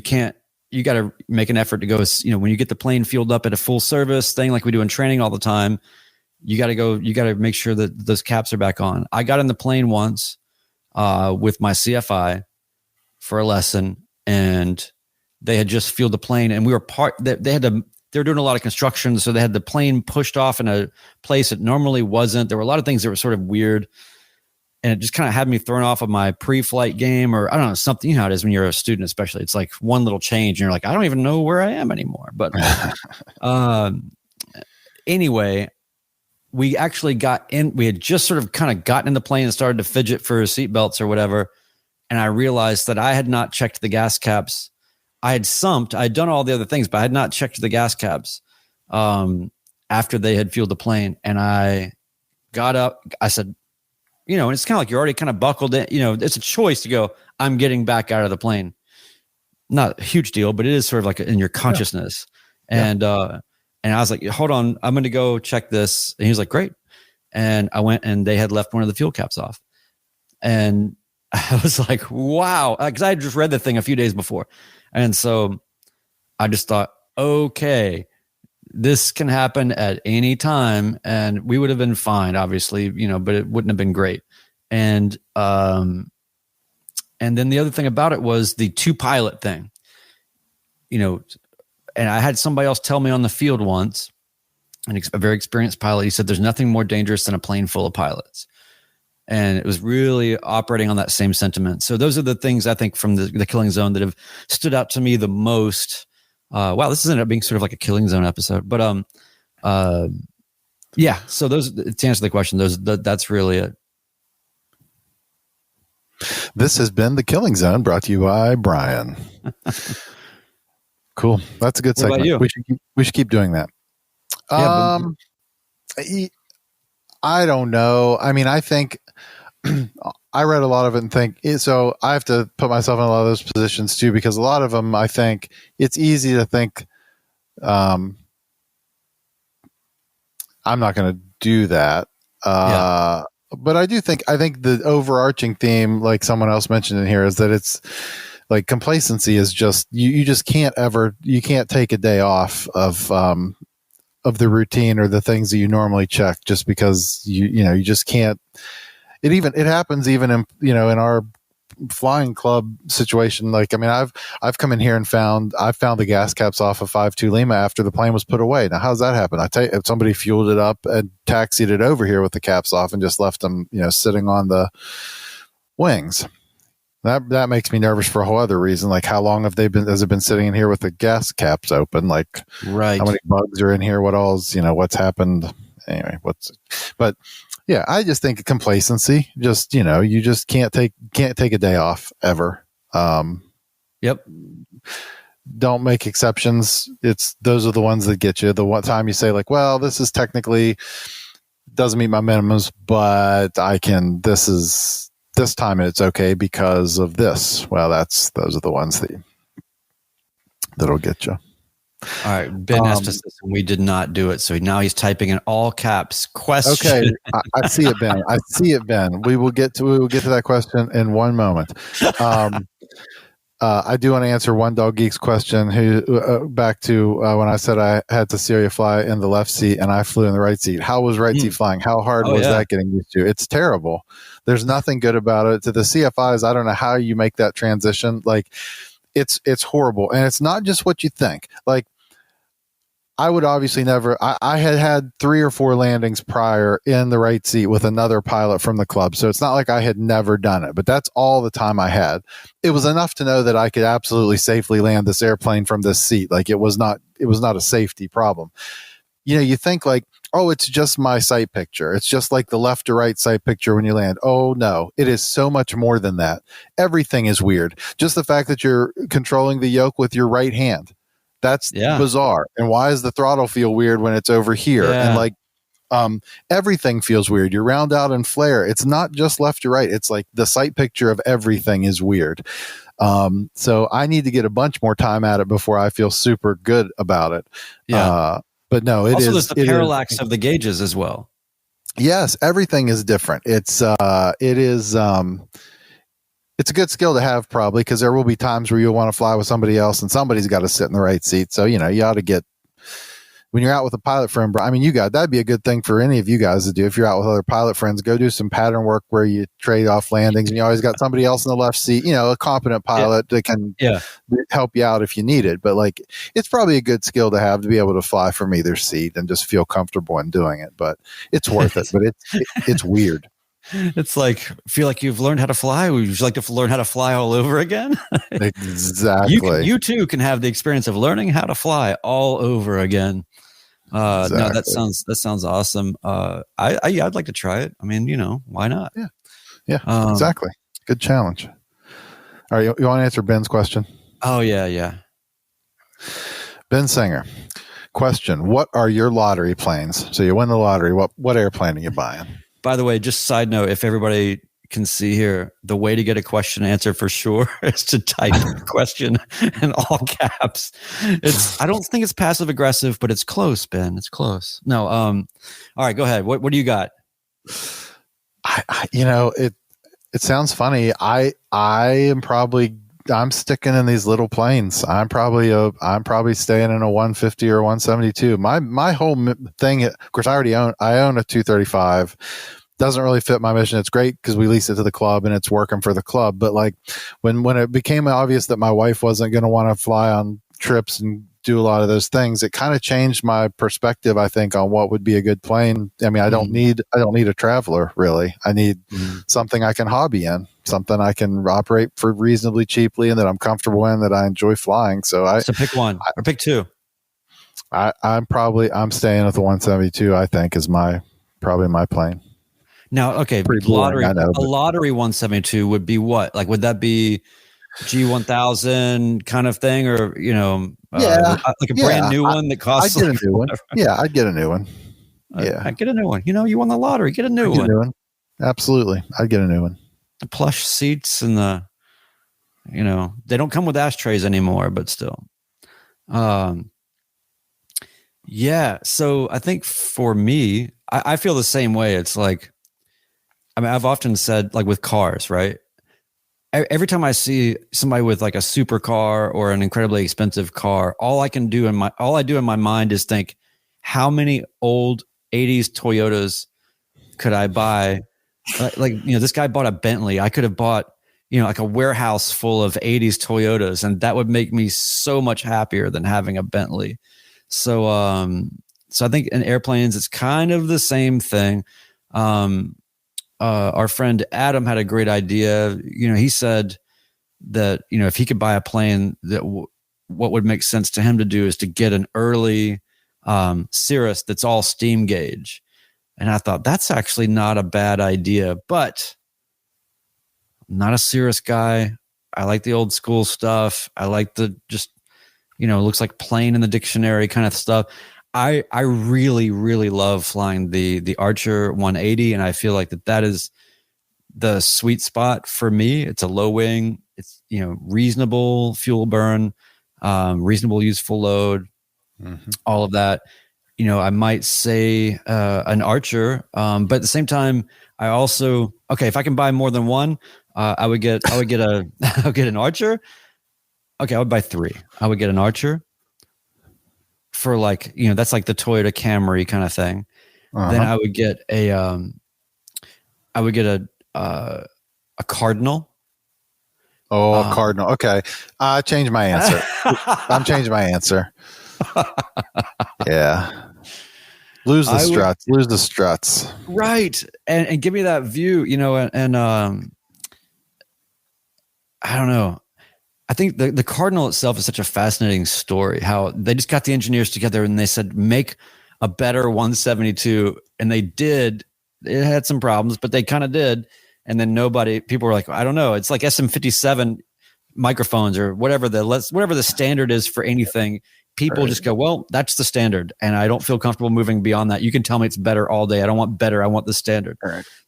got to make an effort to go, when you get the plane fueled up at a full service thing, like we do in training all the time, you got to make sure that those caps are back on. I got in the plane once with my CFI for a lesson, and they had just fueled the plane, and we were they were doing a lot of construction. So they had the plane pushed off in a place that normally wasn't. There were a lot of things that were sort of weird. And it just kind of had me thrown off of my pre-flight game, or I don't know, something. You know how it is when you're a student, especially. It's like one little change and you're like, I don't even know where I am anymore. But anyway, we actually got in. We had just sort of kind of gotten in the plane and started to fidget for seatbelts or whatever. And I realized that I had not checked the gas caps. I had sumped. I had done all the other things, but I had not checked the gas caps after they had fueled the plane. And I got up. I said, and it's kind of like you're already kind of buckled in. It's a choice to go, I'm getting back out of the plane. Not a huge deal, but it is sort of like in your consciousness. Yeah. And I was like, hold on, I'm going to go check this. And he was like, great. And I went, and they had left one of the fuel caps off. And I was like, wow. Because I had just read the thing a few days before. And so I just thought, okay, this can happen at any time, and we would have been fine, obviously, but it wouldn't have been great. And then the other thing about it was the two pilot thing, and I had somebody else tell me on the field once, a very experienced pilot, he said, there's nothing more dangerous than a plane full of pilots. And it was really operating on that same sentiment. So those are the things I think from the Killing Zone that have stood out to me the most. Wow, this ended up being sort of like a Killing Zone episode, but yeah. So those, to answer the question, that's really it. This has been the Killing Zone, brought to you by Brian. Cool, that's a good segment. We should keep doing that. I don't know. I mean, I think I read a lot of it and think so. I have to put myself in a lot of those positions too, because a lot of them, I think it's easy to think, I'm not going to do that. But I think the overarching theme, like someone else mentioned in here, is that it's like complacency is just, you just can't take a day off of the routine or the things that you normally check, just because you just can't. It happens even in our flying club situation. Like, I mean, I've come in here and found the gas caps off of 52 Lima after the plane was put away. Now, how's that happen? I tell you, if somebody fueled it up and taxied it over here with the caps off and just left them, sitting on the wings. That makes me nervous for a whole other reason. Like, how long has it been sitting in here with the gas caps open? Like, right. How many bugs are in here? What all's, what's happened? Anyway, but yeah, I just think complacency, just, you just can't take a day off ever. Yep. Don't make exceptions. Those are the ones that get you. The one time you say like, well, this is technically doesn't meet my minimums, but this time it's okay because of this. Well, those are the ones that'll get you. All right. Ben asked us this and we did not do it. So now he's typing in all caps question. Okay. I see it, Ben. We will get to that question in one moment. I do want to answer One Dog Geek's question, who back to when I said I had Cecilia fly in the left seat and I flew in the right seat. How was right seat flying? How hard was that getting used to? It's terrible. There's nothing good about it. To the CFIs, I don't know how you make that transition. Like, it's horrible. And it's not just what you think. Like, I would obviously never, I had 3 or 4 landings prior in the right seat with another pilot from the club. So it's not like I had never done it, but that's all the time I had. It was enough to know that I could absolutely safely land this airplane from this seat. Like, it was not a safety problem. you think like, oh, it's just my sight picture. It's just like the left to right sight picture when you land. Oh no, it is so much more than that. Everything is weird. Just the fact that you're controlling the yoke with your right hand. That's bizarre. And why does the throttle feel weird when it's over here? And like, everything feels weird. You round out and flare. It's not just left to right. It's like the sight picture of everything is weird. So I need to get a bunch more time at it before I feel super good about it. Yeah. But no, it also, is. There's the parallax of the gauges as well. Yes, everything is different. It's a good skill to have, probably, because there will be times where you'll want to fly with somebody else and somebody's got to sit in the right seat. So, you ought to get, when you're out with a pilot friend, I mean, that'd be a good thing for any of you guys to do. If you're out with other pilot friends, go do some pattern work where you trade off landings, and you always got somebody else in the left seat, a competent pilot that can help you out if you need it. But like, it's probably a good skill to have, to be able to fly from either seat and just feel comfortable in doing it. But it's worth it. But it's weird. It's like, feel like you've learned how to fly. Would you like to learn how to fly all over again? Exactly. You too can have the experience of learning how to fly all over again. Exactly. No, that sounds awesome. I'd like to try it. I mean, why not? Yeah, exactly. Good challenge. All right, you want to answer Ben's question? Oh yeah. Ben Singer, question: what are your lottery planes? So you win the lottery. What airplane are you buying? By the way, just side note, if everybody can see here, the way to get a question answered for sure is to type question in all caps. I don't think it's passive aggressive, but it's close, Ben. It's close. No. All right, go ahead. What do you got? It sounds funny. I'm sticking in these little planes. I'm probably staying in a 150 or 172. My whole thing, of course, I own a 235. Doesn't really fit my mission. It's great because we lease it to the club and it's working for the club. But like when it became obvious that my wife wasn't going to want to fly on trips and do a lot of those things, it kind of changed my perspective, I think, on what would be a good plane. I mean, I don't need a traveler, really. I need something I can hobby in, something I can operate for reasonably cheaply and that I'm comfortable in, that I enjoy flying. So pick one or pick two. I'm staying with the 172. I think is probably my plane. Now, okay, lottery 172 would be what? Like, would that be G1000 kind of thing, or like a brand new one that costs? I'd get a new one. Yeah, I'd get a new one. Yeah, I'd get a new one. You won the lottery, get a new one. Absolutely, I'd get a new one. The plush seats and they don't come with ashtrays anymore, but still. Yeah. So I think for me, I feel the same way. It's like, I mean, I've often said, like with cars, right? Every time I see somebody with like a supercar or an incredibly expensive car, all I do in my mind is think, how many old 80s Toyotas could I buy? This guy bought a Bentley. I could have bought, like a warehouse full of 80s Toyotas, and that would make me so much happier than having a Bentley. So I think in airplanes, it's kind of the same thing. Our friend Adam had a great idea. He said that, if he could buy a plane, that what would make sense to him to do is to get an early Cirrus that's all steam gauge. And I thought that's actually not a bad idea, but I'm not a Cirrus guy. I like the old school stuff. I like the just, looks like plane in the dictionary kind of stuff. I really, really love flying the Archer 180, and I feel like that is the sweet spot for me. It's a low wing. It's, reasonable fuel burn, reasonable useful load, all of that. I might say an Archer, but at the same time, I also, if I can buy more than one, I would get an Archer. Okay, I would buy three. I would get an Archer for like, that's like the Toyota Camry kind of thing. Then I would get a Cardinal. Oh, Cardinal. Okay. I changed my answer. I'm changing my answer. Yeah. Lose the struts. Right. And give me that view, and I don't know. I think the Cardinal itself is such a fascinating story, how they just got the engineers together and they said, make a better 172, and they did. It had some problems, but they kind of did. And then people were like, I don't know. It's like SM57 microphones or whatever the standard is for anything. People just go, well, that's the standard, and I don't feel comfortable moving beyond that. You can tell me it's better all day. I don't want better. I want the standard.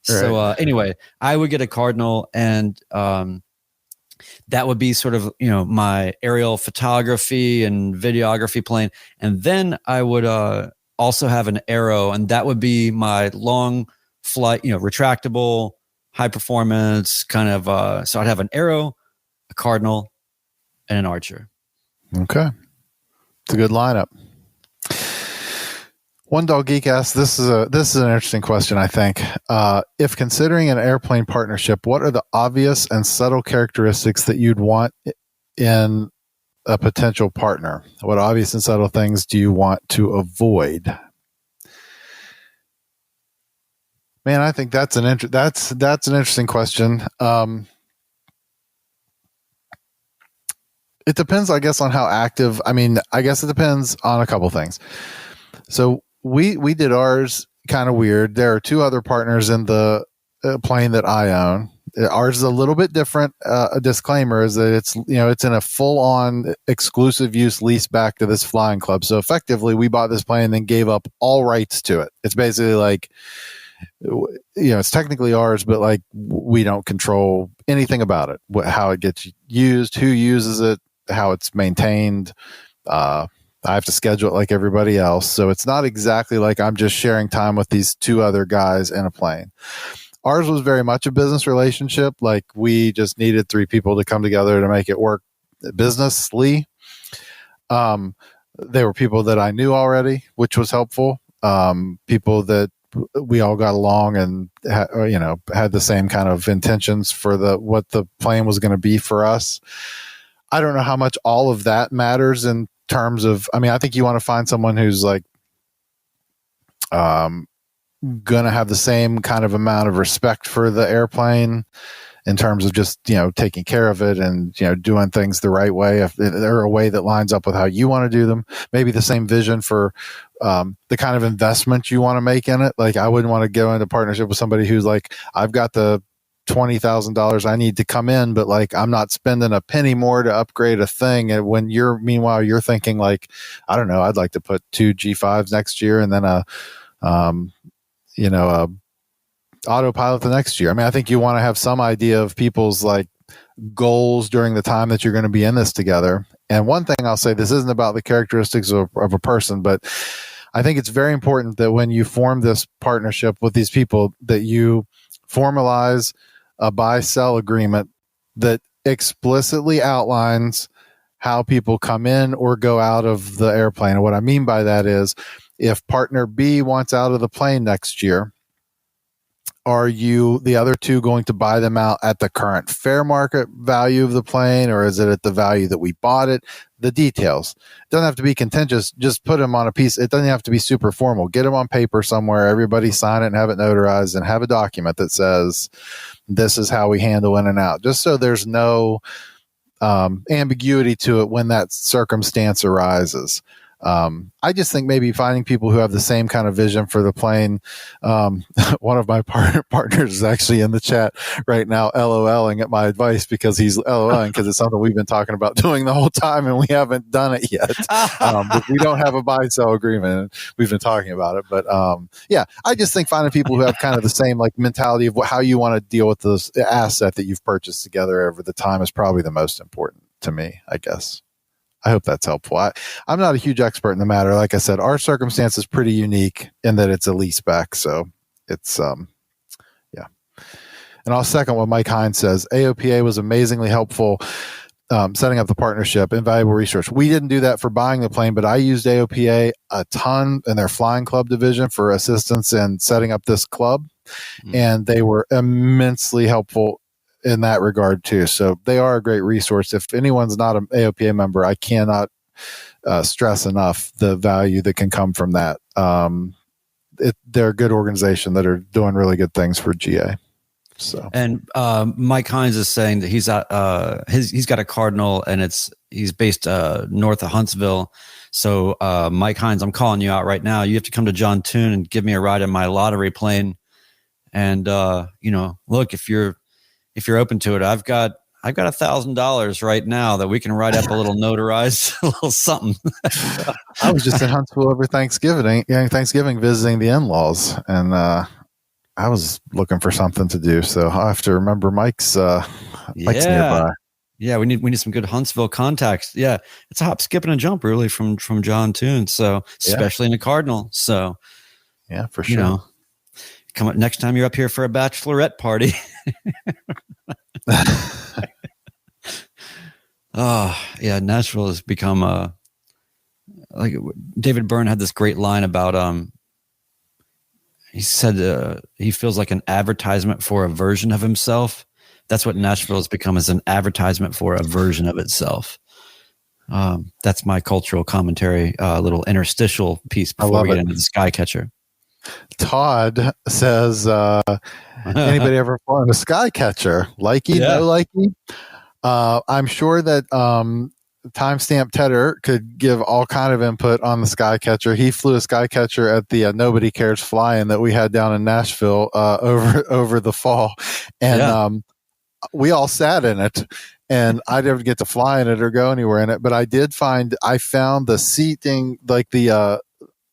So anyway, I would get a Cardinal, and that would be sort of, my aerial photography and videography plane. And then I would also have an Aero, and that would be my long flight, retractable, high performance kind of. So I'd have an Aero, a Cardinal, and an Archer. Okay. It's a good lineup. One Dog Geek asks, this is an interesting question, I think. If considering an airplane partnership, what are the obvious and subtle characteristics that you'd want in a potential partner? What obvious and subtle things do you want to avoid? Man, I think that's an interesting question. It depends, I guess, on how active. I mean, I guess it depends on a couple things. So we did ours kind of weird. There are two other partners in the plane that I own. Ours is a little bit different. A disclaimer is that it's in a full-on exclusive use lease back to this flying club. So effectively, we bought this plane and then gave up all rights to it. It's basically like, it's technically ours, but like we don't control anything about it, how it gets used, who uses it, how it's maintained. I have to schedule it like everybody else. So it's not exactly like I'm just sharing time with these two other guys in a plane. Ours was very much a business relationship. Like we just needed three people to come together to make it work businessly. They were people that I knew already, which was helpful. People that we all got along and had the same kind of intentions for what the plane was going to be for us. I don't know how much all of that matters in terms of, I think you want to find someone who's like going to have the same kind of amount of respect for the airplane in terms of just, taking care of it and, doing things the right way. If they're a way that lines up with how you want to do them, maybe the same vision for the kind of investment you want to make in it. Like I wouldn't want to go into partnership with somebody who's like, I've got the $20,000 I need to come in, but like I'm not spending a penny more to upgrade a thing. And when meanwhile you're thinking like, I don't know, I'd like to put 2 G5s next year and then a autopilot the next year. I think you want to have some idea of people's like goals during the time that you're going to be in this together. And one thing I'll say, this isn't about the characteristics of a person, but I think it's very important that when you form this partnership with these people, that you formalize a buy-sell agreement that explicitly outlines how people come in or go out of the airplane. And what I mean by that is, if partner B wants out of the plane next year, are you, the other two, going to buy them out at the current fair market value of the plane, or is it at the value that we bought it? The details. It doesn't have to be contentious. Just put them on a piece. It doesn't have to be super formal. Get them on paper somewhere. Everybody sign it and have it notarized and have a document that says, this is how we handle in and out. Just so there's no ambiguity to it when that circumstance arises. I just think maybe finding people who have the same kind of vision for the plane. One of my partners is actually in the chat right now, LOLing at my advice because he's LOLing because it's something we've been talking about doing the whole time and we haven't done it yet. We don't have a buy-sell agreement. We've been talking about it, but yeah, I just think finding people who have kind of the same like mentality of how you want to deal with this asset that you've purchased together over the time is probably the most important to me, I guess. I hope that's helpful. I'm not a huge expert in the matter. Like I said, our circumstance is pretty unique in that it's a leaseback. So it's, yeah. And I'll second what Mike Hines says. AOPA was amazingly helpful setting up the partnership, invaluable resource. We didn't do that for buying the plane, but I used AOPA a ton in their flying club division for assistance in setting up this club. Mm-hmm. And they were immensely helpful in that regard too. So they are a great resource. If anyone's not an AOPA member, I cannot stress enough the value that can come from that. They're a good organization that are doing really good things for GA. So, And Mike Hines is saying that he's got a Cardinal, and he's based north of Huntsville. So Mike Hines, I'm calling you out right now. You have to come to John Toon and give me a ride in my lottery plane. And look, if you're open to it, I've got $1,000 right now that we can write up a little notarized, a little something. I was just in Huntsville over Thanksgiving visiting the in-laws, and I was looking for something to do. So I'll have to remember Mike's nearby. Yeah, we need some good Huntsville contacts. Yeah, it's a hop, skip, and a jump, really, from John Toon. So especially in the Cardinal. So yeah, for sure. Come up next time you're up here for a bachelorette party. Oh yeah, Nashville has become like David Byrne had this great line about he said he feels like an advertisement for a version of himself. That's what Nashville has become, as an advertisement for a version of itself. That's my cultural commentary, little interstitial piece before we get into the Skycatcher. Todd says, anybody ever flown a Skycatcher? Likey, no likey? I'm sure that Timestamp Tedder could give all kind of input on the Skycatcher. He flew a Skycatcher at the Nobody Cares Flying that we had down in Nashville over the fall. And we all sat in it. And I didn't get to fly in it or go anywhere in it. But I found the seating, like the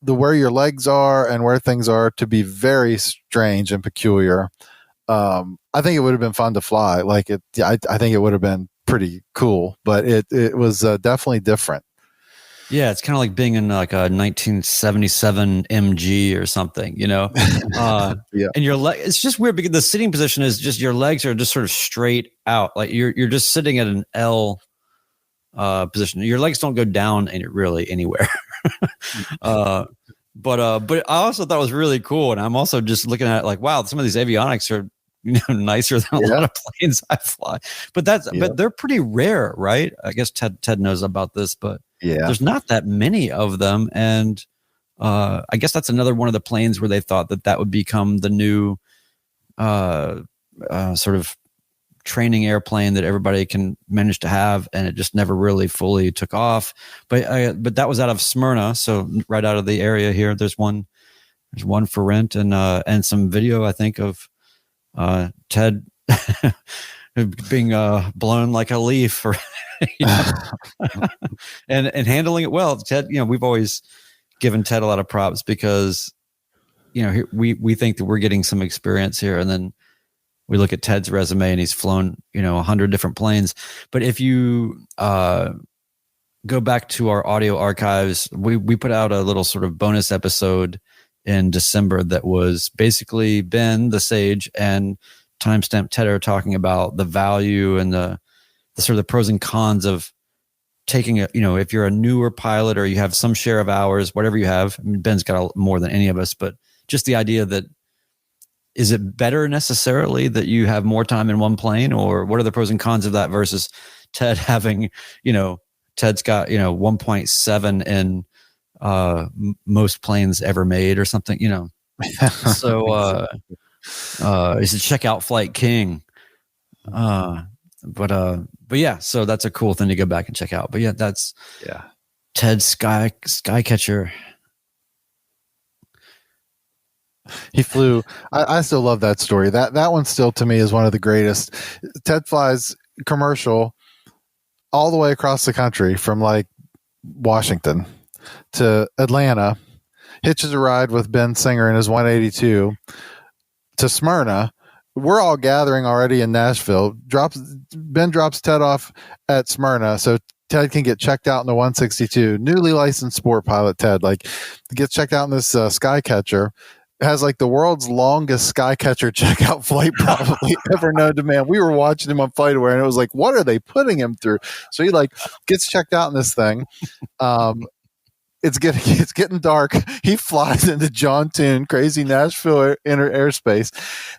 where your legs are and where things are, to be very strange and peculiar. I think it would have been fun to fly. I think it would have been pretty cool, but it was definitely different. Yeah, it's kind of like being in like a 1977 MG or something, yeah. And your it's just weird because the sitting position is just, your legs are just sort of straight out. Like you're just sitting at an L position. Your legs don't go down really anywhere. But I also thought it was really cool, and I'm also just looking at it like, wow, some of these avionics are nicer than a lot of planes I fly. But but they're pretty rare, right? I guess Ted knows about this, but there's not that many of them, and I guess that's another one of the planes where they thought that would become the new sort of training airplane that everybody can manage to have, and it just never really fully took off. But that was out of Smyrna, so right out of the area here. There's one for rent, and some video, I think, of Ted being blown like a leaf, and handling it well. Ted, we've always given Ted a lot of props because we think that we're getting some experience here, and then we look at Ted's resume and he's flown, 100 different planes. But if you go back to our audio archives, we put out a little sort of bonus episode in December that was basically Ben, the Sage, and Timestamp Tedder talking about the value and the sort of the pros and cons of taking if you're a newer pilot or you have some share of hours, whatever you have. I mean, Ben's got more than any of us, but just the idea that, is it better necessarily that you have more time in one plane, or what are the pros and cons of that versus Ted having, Ted's got, 1.7 in most planes ever made or something, So he's a checkout flight king. But yeah, so that's a cool thing to go back and check out. But yeah, that's Ted's Skycatcher. He flew. I still love that story. That one still to me is one of the greatest. Ted flies commercial all the way across the country from like Washington to Atlanta, hitches a ride with Ben Singer in his 182 to Smyrna. We're all gathering already in Nashville. Ben drops Ted off at Smyrna, so Ted can get checked out in the 162. Newly licensed sport pilot Ted gets checked out in this Skycatcher. Has like the world's longest Skycatcher checkout flight probably ever known to man. We were watching him on FlightAware, and it was like, what are they putting him through? So he gets checked out in this thing. It's getting dark. He flies into John Toon, crazy Nashville inner airspace,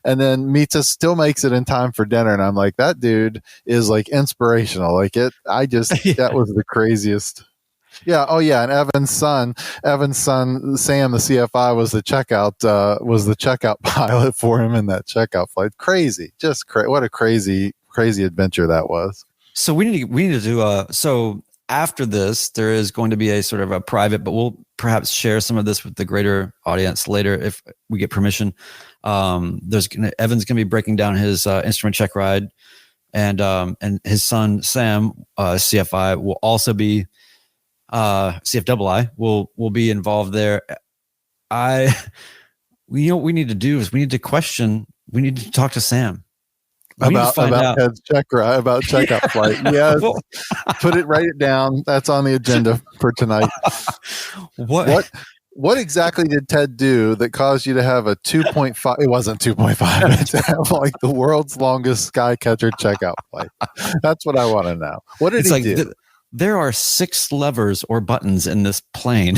and then still makes it in time for dinner. And I'm like, that dude is like inspirational. That was the craziest. Yeah. Oh, yeah. And Evan's son, Sam, the CFI, was the checkout pilot for him in that checkout flight. Crazy, what a crazy adventure that was. So we need to do so after this, there is going to be a sort of a private, but we'll perhaps share some of this with the greater audience later if we get permission. Evan's gonna be breaking down his instrument check ride, and his son Sam, CFI, will also be CFII will be involved there. What we need to do is we need to talk to Sam. About Ted's checkout flight. Yes. Write it down. That's on the agenda for tonight. What exactly did Ted do that caused you to have a 2.5? It wasn't 2.5. To have like the world's longest Skycatcher checkout flight. That's what I want to know. What did he do? There are 6 levers or buttons in this plane.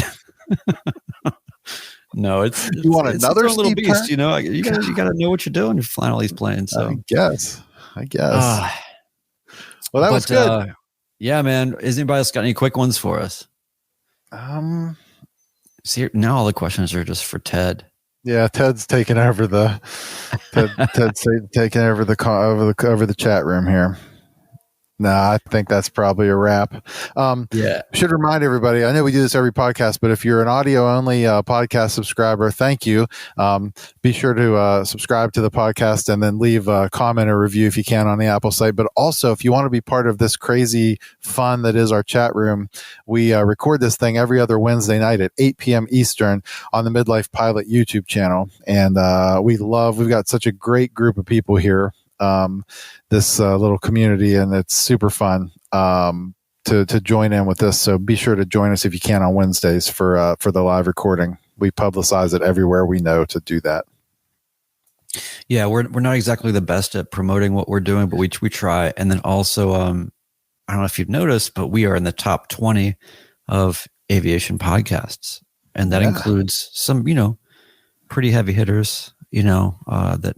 No, it's another a little beast. You know, you got to know what you're doing. You're flying all these planes. So I guess. Well, that was good. Yeah, man. Is anybody else got any quick ones for us? See, now all the questions are just for Ted. Yeah, Ted's taking over Ted's taking over the chat room here. No, I think that's probably a wrap. Should remind everybody, I know we do this every podcast, but if you're an audio-only podcast subscriber, thank you. Be sure to subscribe to the podcast and then leave a comment or review if you can on the Apple site. But also, if you want to be part of this crazy fun that is our chat room, we record this thing every other Wednesday night at 8 p.m. Eastern on the Midlife Pilot YouTube channel. And we've got such a great group of people here. This little community, and it's super fun to join in with this. So be sure to join us if you can on Wednesdays for the live recording. We publicize it everywhere we know to do that. Yeah, we're not exactly the best at promoting what we're doing, but we try. And then also, I don't know if you've noticed, but we are in the top 20 of aviation podcasts, and that includes some, pretty heavy hitters, that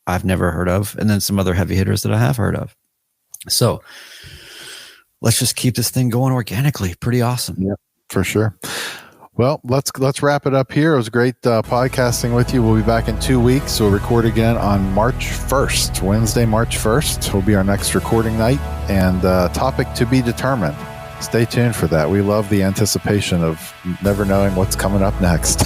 I've never heard of, and then some other heavy hitters that I have heard of. So let's just keep this thing going organically. Pretty awesome. Yeah, for sure. Well, let's wrap it up here. It was great podcasting with you. We'll be back in 2 weeks. We'll record again on March 1st. Wednesday, March 1st will be our next recording night, and topic to be determined. Stay tuned for that. We love the anticipation of never knowing what's coming up next.